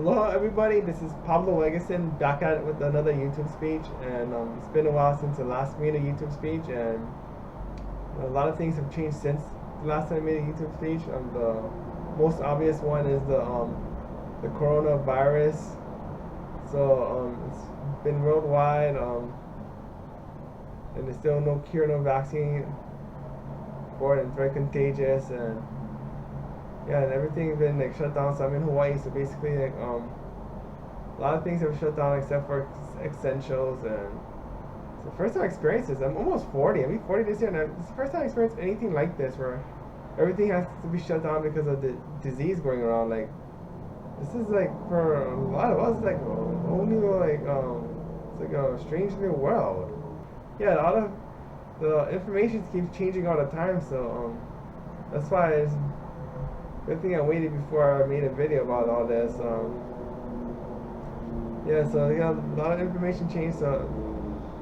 Aloha everybody, this is Pablo back at it with another YouTube speech, and it's been a while since the last made a YouTube speech, and a lot of things have changed since the last time I made a YouTube speech. The most obvious one is the coronavirus. So it's been worldwide, and there's still no cure, no vaccine for it. It's very contagious, and yeah, and everything's been like shut down. So I'm in Hawaii, so basically like a lot of things have shut down except for essentials. And so first time I experienced this. I'm almost 40. I'll be 40 this year, and it's the first time I experienced anything like this where everything has to be shut down because of the disease going around. Like this is like for a lot of us like a whole new it's like a strange new world. Yeah, a lot of the information keeps changing all the time. So that's why it's good thing I waited before I made a video about all this. Yeah, so we got a lot of information changed, so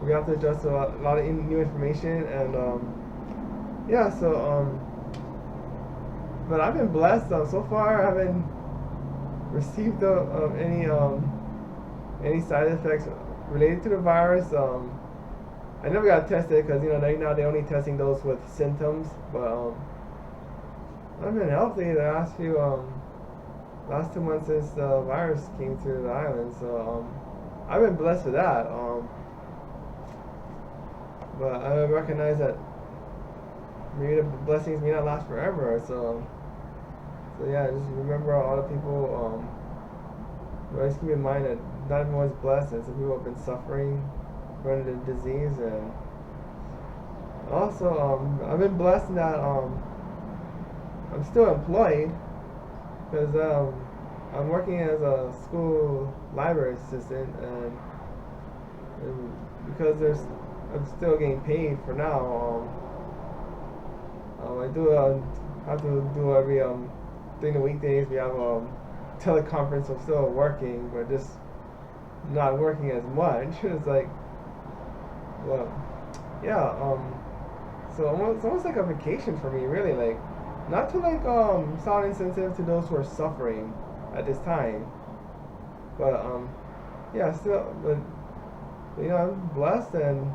we have to adjust to a lot of new information, and yeah, so but I've been blessed. So far, I haven't received any side effects related to the virus. I never got tested because right now they're only testing those with symptoms, but I've been healthy the last 2 months since the virus came to the island, so I've been blessed with that. But I recognize that maybe the blessings may not last forever. So yeah, just remember all the people. Always keep in mind that not everyone's blessed, and some people have been suffering from the disease, and also I've been blessed in that I'm still employed because I'm working as a school library assistant, and because I'm still getting paid for now. I do have to do every during the weekdays we have teleconference. So I'm still working, but just not working as much. It's like, well, yeah. So it's almost like a vacation for me, really. Like, not to like sound insensitive to those who are suffering at this time, but yeah, still, but I'm blessed, and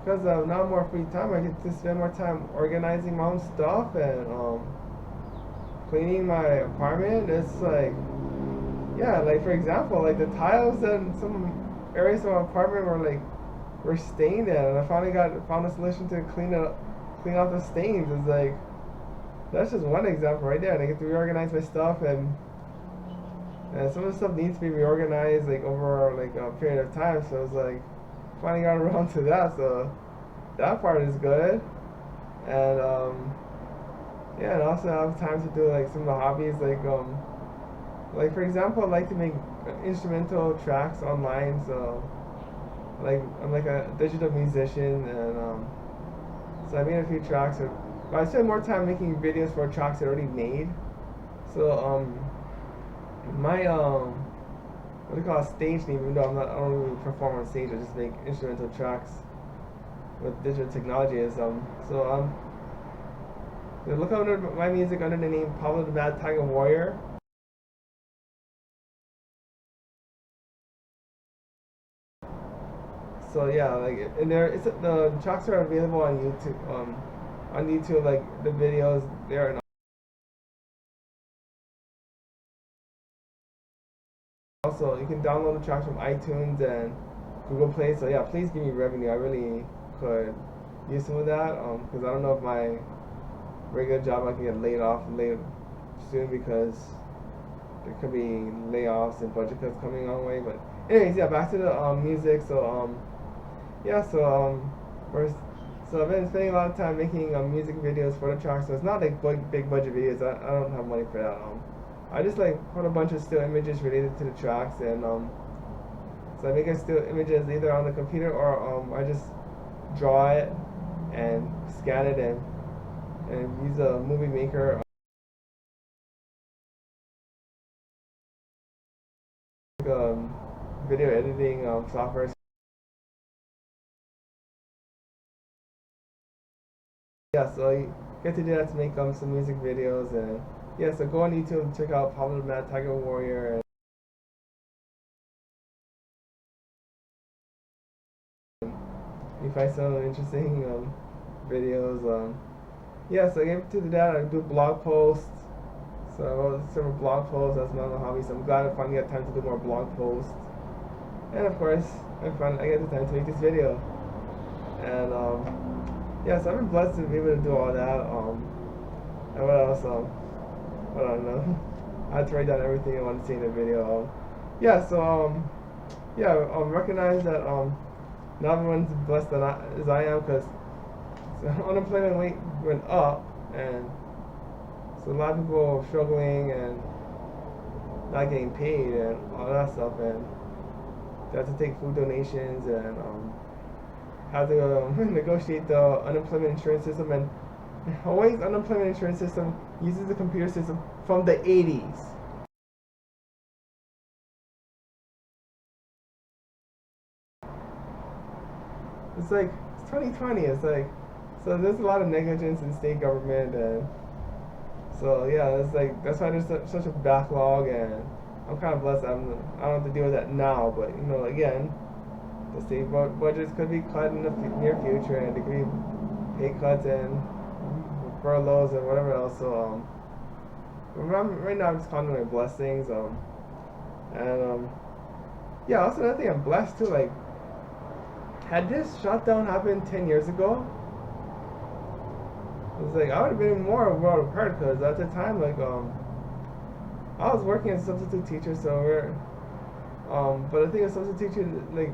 because now more free time, I get to spend more time organizing my own stuff and cleaning my apartment. It's like, yeah, like for example, like the tiles in some areas of my apartment were stained, and I finally found a solution to clean off the stains. It's like, that's just one example right there. And I get to reorganize my stuff, and some of the stuff needs to be reorganized like over like a period of time. So it's like finally got around to that. So that part is good, and yeah, and also I have time to do like some of the hobbies, like for example, I like to make instrumental tracks online. So like I'm like a digital musician, and so I made a few tracks. But I spend more time making videos for tracks I already made. So my what do you call it, stage name? Even though I don't really perform on stage. I just make instrumental tracks with digital technology. Is so look under my music under the name Pablo the Mad Tiger Warrior. So yeah, like, and the tracks are available on YouTube. On YouTube, like the videos there, and also you can download the tracks from iTunes and Google Play. So yeah, please give me revenue. I really could use some of that, because I don't know if my regular job I can get laid off later soon, because there could be layoffs and budget cuts coming our way. But anyways, yeah, back to the music. So yeah, so first, so I've been spending a lot of time making music videos for the tracks. So it's not like big budget videos. I don't have money for that. I just like put a bunch of still images related to the tracks, and so I make still images either on the computer, or I just draw it and scan it, and use a movie maker, like, video editing software. Yeah, so you get to do that to make some music videos, and yeah, so go on YouTube and check out Pablo the Mad Tiger Warrior. And you find some interesting videos. Yeah, so I get to do that. I do blog posts. So I wrote several blog posts. That's one of my hobbies. So I'm glad I finally got time to do more blog posts. And of course, I get the time to make this video. And yeah, so I've been blessed to be able to do all that. And what else? I don't know. I had to write down everything I wanted to see in the video. Yeah, so yeah, recognize that not everyone's blessed as I am, because the unemployment rate went up, and so a lot of people are struggling and not getting paid and all that stuff, and they have to take food donations and have to negotiate the unemployment insurance system. And Hawaii's unemployment insurance system uses the computer system from the 80s. It's like, it's 2020, it's like, so there's a lot of negligence in state government, and so yeah, it's like, that's why there's such a backlog, and I'm kind of blessed I don't have to deal with that now, but you know, again, the state budgets could be cut in the near future, and there could be pay cuts and furloughs and whatever else, so right now I'm just counting my blessings, and yeah, also another thing I'm blessed too, like, had this shutdown happened 10 years ago, it's like I would have been more well prepared, because at the time, like, I was working as a substitute teacher, so but the thing is, substitute teachers, like,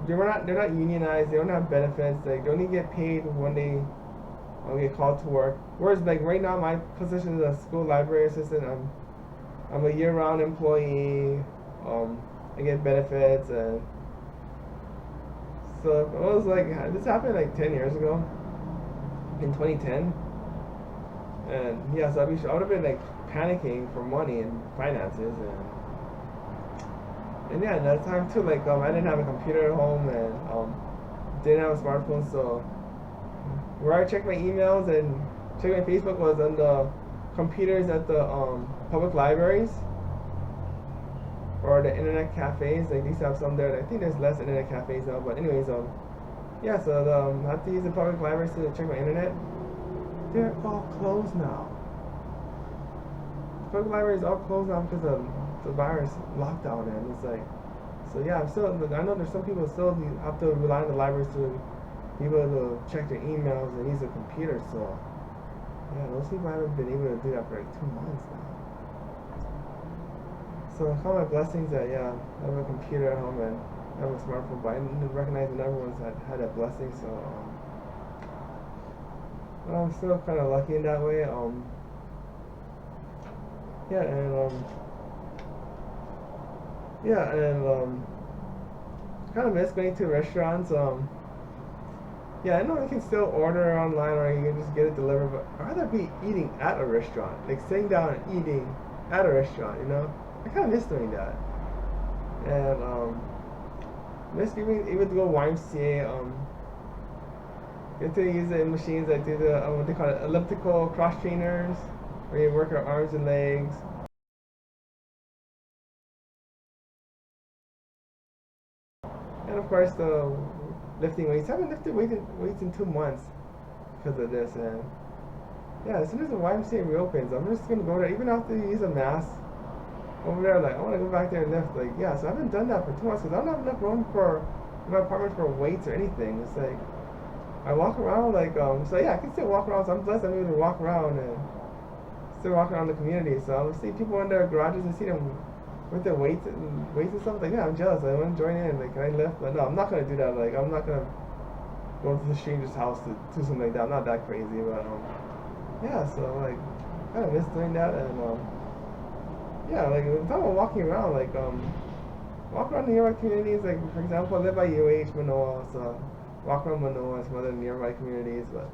they're not unionized, they don't have benefits, like, they only get paid when they get called to work. Whereas, like, right now, my position as a school library assistant, I'm a year-round employee, I get benefits, and so it was like, this happened like 10 years ago, in 2010, and yeah, so I would have been like panicking for money and finances, and yeah, at that time too, like, I didn't have a computer at home, and didn't have a smartphone, so where I checked my emails and checked my Facebook was on the computers at the public libraries, or the internet cafes. Like, they used to have some there. I think there's less internet cafes now, but anyways, yeah, so I have to use the public libraries to check my internet. They're all closed now. The public libraries are all closed now because of the virus lockdown, and it's like, so yeah, I know there's some people still have to rely on the libraries to be able to check their emails and use a computer, so yeah, those people haven't been able to do that for like 2 months now. So I count my blessings that, yeah, I have a computer at home and I have a smartphone, but I didn't recognize that everyone's had that blessing, so I'm still kind of lucky in that way. Yeah, and kind of miss going to restaurants. Yeah, I know you can still order online, or you can just get it delivered, but I'd rather be eating at a restaurant, like sitting down and eating at a restaurant, you know? I kind of miss doing that. And miss being able to go YMCA, get to use the machines that do the, what they call it, elliptical cross trainers, where you work your arms and legs. And of course, the lifting weights. I haven't lifted weights in 2 months because of this. And yeah, as soon as the YMCA reopens, I'm just gonna go there, even after you use a mask over there. Like, I want to go back there and lift. Like, yeah, so I haven't done that for 2 months because I don't have enough room in my apartment for weights or anything. It's like I walk around like so yeah, I can still walk around. So I'm blessed I'm able to walk around and still walk around the community. So I'll see people in their garages and see them with their weights and stuff. Like, yeah, I'm jealous. I want to join in. Like, can I lift? But no, I'm not gonna do that. Like, I'm not gonna go to the stranger's house to do something like that. I'm not that crazy, but yeah. So like, I kind of miss doing that, and yeah, like, I'm talking about walking around. Like, walk around the nearby communities. Like, for example, I live by UH Manoa, so walk around Manoa and some other nearby communities. But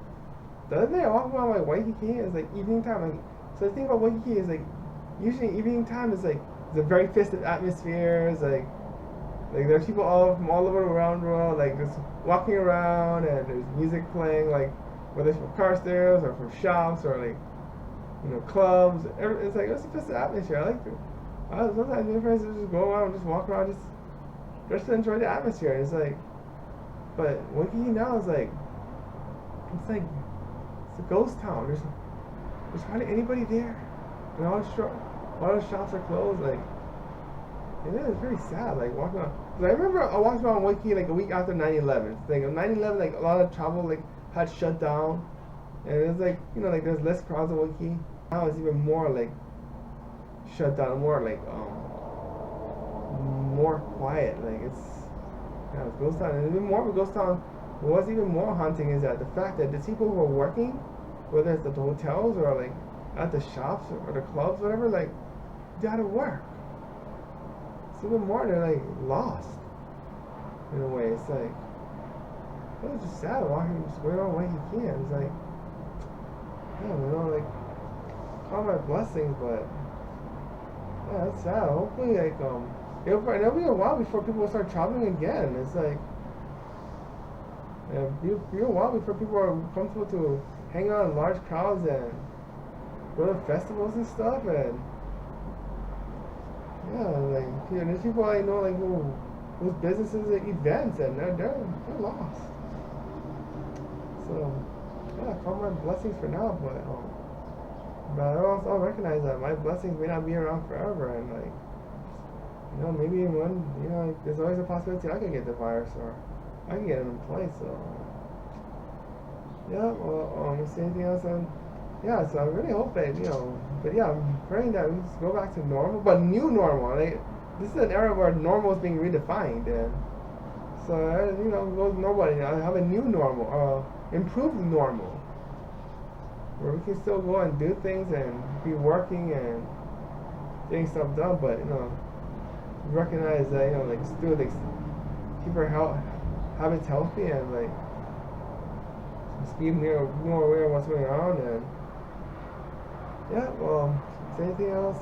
the other day I walk around like Waikiki, it's like evening time. Like, so the thing about Waikiki is like, usually evening time is like, it's a very festive atmosphere. It's like there's people all from all over around the world, like, just walking around, and there's music playing, like, whether it's from car stereos or from shops or like, you know, clubs. It's like, it's a festive atmosphere. I like it. Sometimes my friends just go around, just walk around, just to enjoy the atmosphere. It's like, But Waikiki now is like, it's a ghost town. There's hardly anybody there, and all the shops are closed. Like, it is very sad. Like walking around. Cause I remember I walked around Waikiki like a week after 9/11. Like on 9/11, like a lot of travel like had shut down, and it was like, you know, like there's less crowds in Waikiki. Now it's even more like shut down, more like more quiet. Like it's ghost town. And even more of a ghost town. What's even more haunting is that the fact that the people who are working, whether it's at the hotels or like at the shops or the clubs, whatever, like they had to work. It's even more, they're like lost in a way. It's like, it was just sad walking, just going on Waikiki. It's like, yeah, you know, like all my blessings, but yeah, it's sad. Hopefully, like it'll be a while before people start traveling again. It's like, yeah, be a while before people are comfortable to hang out in large crowds and go to festivals and stuff. And yeah, like, you know, there's people I know like whose businesses are events, and they're lost. So yeah, count my blessings for now, but I also recognize that my blessings may not be around forever, and like, you know, maybe one, you know, like, there's always a possibility I can get the virus or I can get unemployed. So yeah, well, is there anything else? Yeah, so I really hope that, you know, but yeah, I'm praying that we just go back to normal, but new normal. Like, this is an era where normal is being redefined, and so you know, go nobody. Have a new normal, improved normal, where we can still go and do things and be working and getting stuff done, but you know, recognize that, you know, like still like keep our habits healthy and like just be more aware of what's going on. And yeah, well, is there anything else?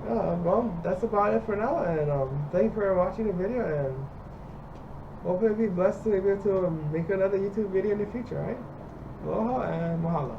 Yeah, well, that's about it for now, and thank you for watching the video, and hopefully be blessed to be able to make another YouTube video in the future, right? Aloha and mahalo.